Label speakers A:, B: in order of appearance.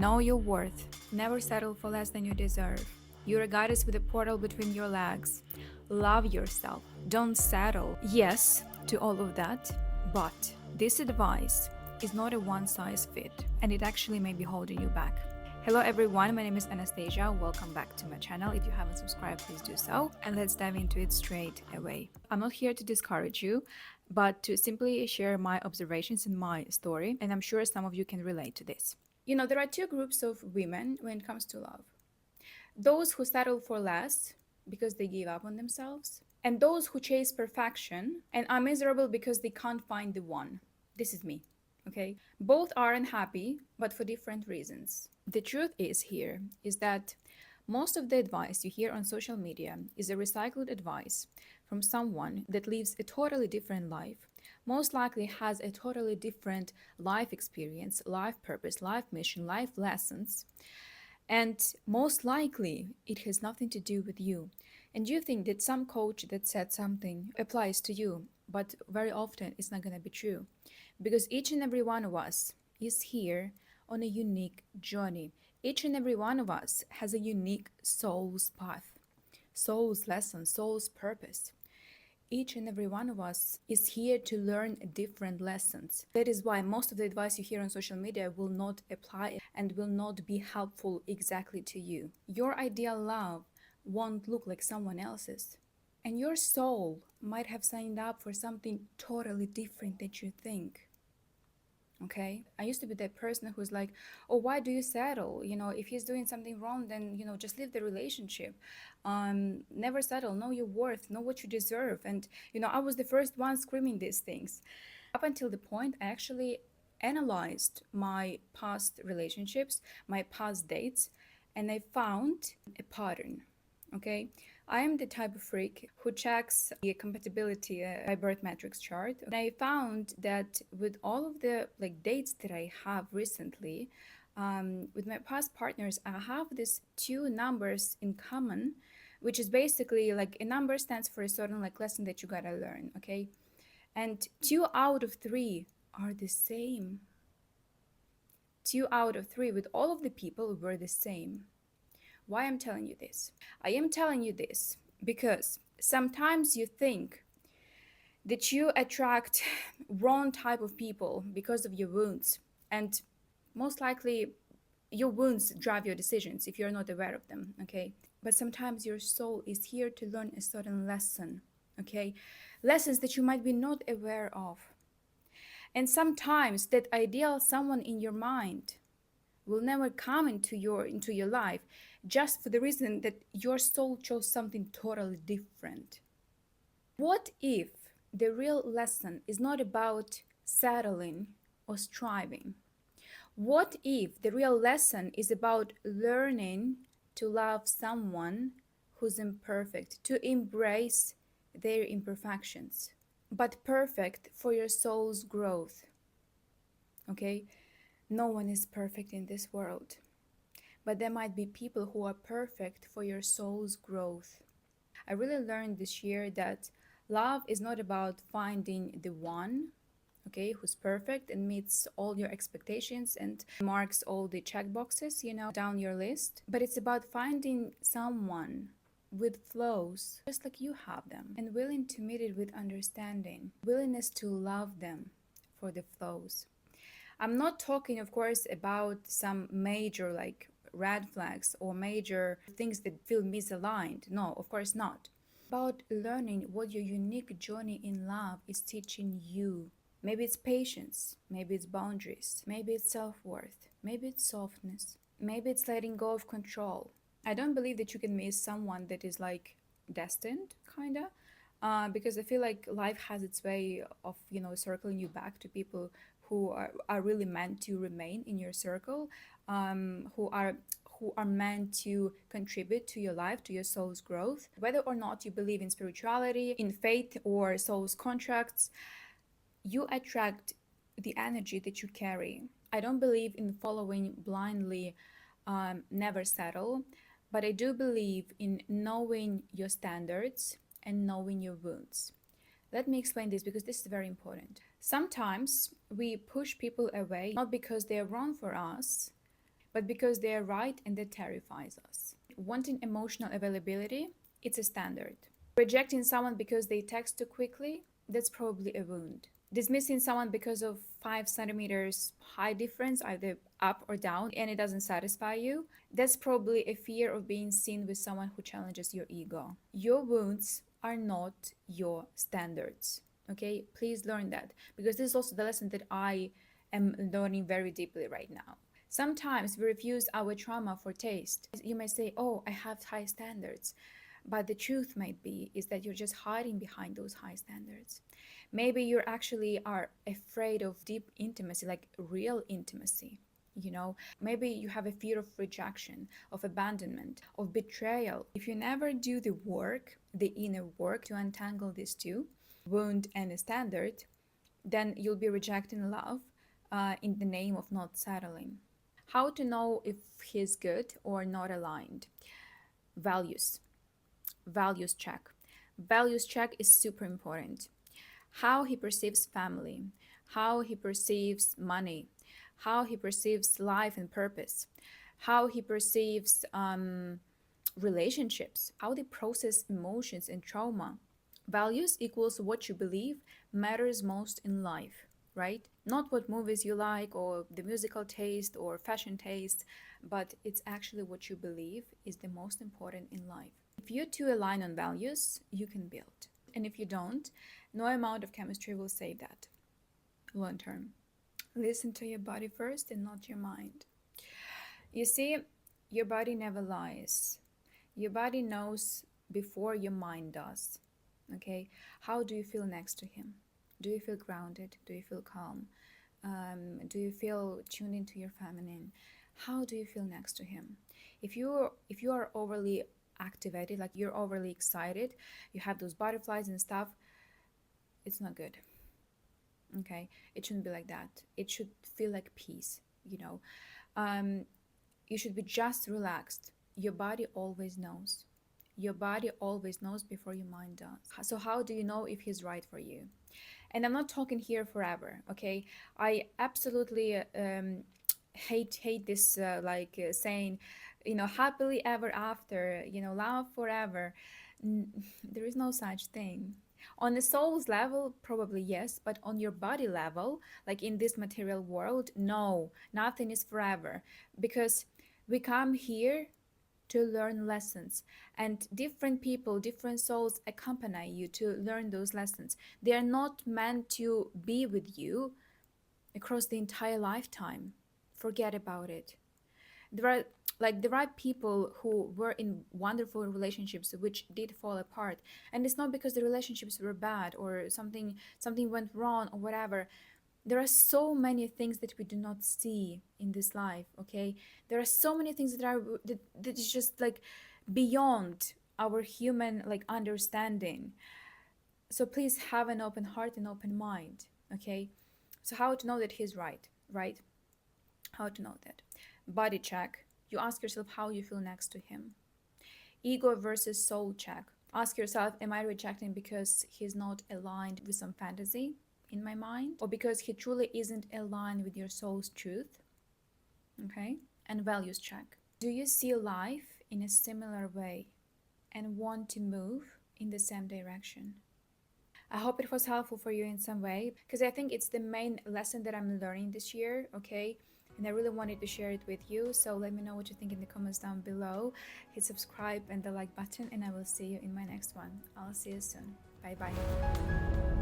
A: Know your worth. Never settle for less than you deserve. You're a goddess with a portal between your legs. Love yourself. Don't settle. Yes to all of that, but this advice is not a one size fit, and it actually may be holding you back. Hello everyone, my name is Anastasia. Welcome back to my channel. If you haven't subscribed, please do so. And let's dive into it straight away. I'm not here to discourage you, but to simply share my observations and my story. And I'm sure some of you can relate to this. You know, there are two groups of women when it comes to love: those who settle for less because they give up on themselves, and those who chase perfection and are miserable because they can't find the one. This is me. Okay, both are unhappy, but for different reasons. The truth is that most of the advice you hear on social media is a recycled advice from someone that lives a totally different life, most likely has a totally different life experience, life purpose, life mission, life lessons, and most likely it has nothing to do with you. And you think that some coach that said something applies to you, but very often it's not going to be true, because each and every one of us is here on a unique journey. Each and every one of us has a unique soul's path, soul's lesson, soul's purpose. Each and every one of us is here to learn different lessons. That is why most of the advice you hear on social media will not apply and will not be helpful exactly to you. Your ideal love won't look like someone else's. And your soul might have signed up for something totally different that you think. Okay, I used to be that person who's like, oh, why do you settle? You know, if he's doing something wrong, then, you know, just leave the relationship. Never settle. Know your worth. Know what you deserve. And, you know, I was the first one screaming these things. Up until the point I actually analyzed my past relationships, my past dates, and I found a pattern. Okay, I am the type of freak who checks the compatibility by birth matrix chart. And I found that with all of the dates that I have recently, with my past partners, I have these two numbers in common, which is basically like a number stands for a certain lesson that you gotta learn. Okay, and 2 out of 3 are the same. 2 out of 3 with all of the people were the same. Why I'm telling you this? I am telling you this because sometimes you think that you attract wrong type of people because of your wounds, and most likely your wounds drive your decisions if you're not aware of them. Okay, but sometimes your soul is here to learn a certain lesson. Okay, lessons that you might be not aware of, and sometimes that ideal someone in your mind will never come into your life, just for the reason that your soul chose something totally different. What if the real lesson is not about settling or striving? What if the real lesson is about learning to love someone who's imperfect, to embrace their imperfections, but perfect for your soul's growth? Okay, no one is perfect in this world, but there might be people who are perfect for your soul's growth. I really learned this year that love is not about finding the one, okay, who's perfect and meets all your expectations and marks all the check boxes, you know, down your list, but it's about finding someone with flaws just like you have them, and willing to meet it with understanding, willingness to love them for the flaws. I'm not talking, of course, about some major red flags or major things that feel misaligned. No, of course not. About learning what your unique journey in love is teaching you. Maybe it's patience, maybe it's boundaries, maybe it's self-worth, maybe it's softness, maybe it's letting go of control. I don't believe that you can miss someone that is destined, kinda. Because I feel like life has its way of, you know, circling you back to people who are really meant to remain in your circle, who are meant to contribute to your life, to your soul's growth. Whether or not you believe in spirituality, in faith, or soul's contracts, you attract the energy that you carry. I don't believe in following blindly, never settle, but I do believe in knowing your standards and knowing your wounds. Let me explain this because this is very important. Sometimes we push people away not because they are wrong for us, but because they are right and that terrifies us. Wanting emotional availability, it's a standard. Rejecting someone because they text too quickly, that's probably a wound. Dismissing someone because of 5 centimeters height difference, either up or down, and it doesn't satisfy you, that's probably a fear of being seen with someone who challenges your ego. Your wounds are not your standards. Okay, please learn that, because this is also the lesson that I am learning very deeply right now. Sometimes we refuse our trauma for taste. You may say, oh, I have high standards. But the truth might be is that you're just hiding behind those high standards. Maybe you actually are afraid of deep intimacy, like real intimacy. Maybe you have a fear of rejection, of abandonment, of betrayal. If you never do the work, the inner work to untangle these two, wound and a standard, then you'll be rejecting love in the name of not settling. How to know if he's good or not aligned? Values. Values check. Values check is super important. How he perceives family, how he perceives money, how he perceives life and purpose, how he perceives relationships, how they process emotions and trauma. Values equals what you believe matters most in life, right? Not what movies you like or the musical taste or fashion taste, but it's actually what you believe is the most important in life. If you two align on values, you can build. And if you don't, no amount of chemistry will save that long term. Listen to your body first and not your mind. You see, your body never lies. Your body knows before your mind does. Okay? How do you feel next to him? Do you feel grounded? Do you feel calm? Do you feel tuned into your feminine? How do you feel next to him? If you are overly activated, like you're overly excited, you have those butterflies and stuff, it's not good. Okay, it shouldn't be like that. It should feel like peace. You should be just relaxed. Your body always knows. Your body always knows before your mind does. So how do you know if he's right for you? And I'm not talking here forever. Okay, I absolutely hate this saying, happily ever after, love forever. There is no such thing. On the soul's level, probably yes, but on your body level, like in this material world, no, nothing is forever, because we come here to learn lessons, and different people, different souls accompany you to learn those lessons. They are not meant to be with you across the entire lifetime. Forget about it. There are people who were in wonderful relationships which did fall apart, and it's not because the relationships were bad or something went wrong or whatever. There are so many things that we do not see in this life. Okay, there are so many things that is just like beyond our human understanding. So please have an open heart and open mind. Okay, so how to know that he's right? How to know that? Body check. You ask yourself how you feel next to him. Ego versus soul check. Ask yourself, am I rejecting because he's not aligned with some fantasy in my mind, or because he truly isn't aligned with your soul's truth? Okay. And values check. Do you see life in a similar way and want to move in the same direction? I hope it was helpful for you in some way, because I think it's the main lesson that I'm learning this year. Okay, and I really wanted to share it with you. So let me know what you think in the comments down below. Hit subscribe and the like button, and I will see you in my next one. I'll see you soon. Bye bye.